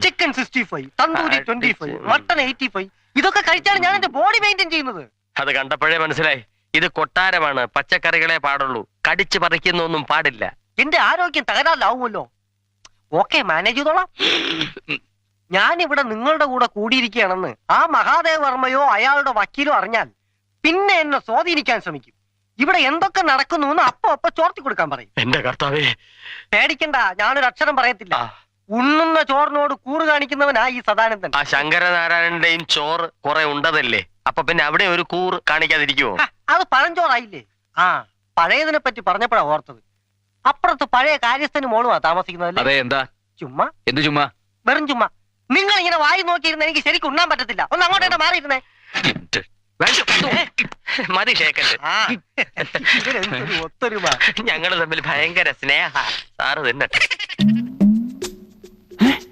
Chicken 65, tandoori 25, mutton 85. ഇതൊക്കെ കഴിച്ചാണ് ഞാൻ എന്റെ ബോഡി മെയിൻറ്റെയിൻ ചെയ്യുന്നത്. അത് കണ്ടപ്പോഴേ മനസ്സിലായി, ഇത് കൊട്ടാരമാണ്, പച്ചക്കറികളെ പാടുള്ളൂ, കടിച്ചു പറിക്കുന്നൊന്നും പാടില്ല. എന്റെ ആരോഗ്യം തകരാറിലാവുമല്ലോ. ഓക്കെ, മാനേജ് ചെയ്തോളാം. ഞാനിവിടെ നിങ്ങളുടെ കൂടെ കൂടിയിരിക്കുകയാണെന്ന് ആ മഹാദേവ വർമ്മയോ അയാളുടെ വക്കീലോ അറിഞ്ഞാൽ പിന്നെ എന്നെ സ്വാധീനിക്കാൻ ശ്രമിക്കും. ഇവിടെ എന്തൊക്കെ നടക്കുന്നു എന്ന് അപ്പൊ ചോർത്തി കൊടുക്കാൻ പറയും. എന്റെ കർത്താവേ, പേടിക്കണ്ട, ഞാനൊരു അക്ഷരം പറയത്തില്ല. ഉണ്ണുന്ന ചോറിനോട് കൂറ് കാണിക്കുന്നവനാ ഈ സദാനന്ദൻ. ആ ശങ്കരനാരായണന്റെയും ചോറ് കുറെ ഉണ്ടതല്ലേ, അപ്പൊ പിന്നെ അവിടെ ഒരു കൂറ് കാണിക്കാതിരിക്കുവോ? അത് പഴഞ്ചോറായില്ലേ? ആ, പഴയതിനെ പറ്റി പറഞ്ഞപ്പോഴാ ഓർത്തത്. അപ്പുറത്ത് പഴയ കാര്യസ്ഥന് മോളുമാ താമസിക്കുന്നതല്ലേ? അതെ. എന്താ ചുമ്മാ? എന്ത് ചുമ്മാ? വെറും ചുമ്മാ. നിങ്ങൾ ഇങ്ങനെ വായി നോക്കിയിരുന്ന എനിക്ക് ശരിക്കും ഉണ്ണാൻ പറ്റത്തില്ല. ഒന്ന് അങ്ങോട്ട് മാറിയിരുന്നേ. മതി ഷേക്കറ്റ്. ഒത്തൊരുമ. ഞങ്ങള് തമ്മിൽ ഭയങ്കര സ്നേഹ. സാറ് തിന്നട്ടെ.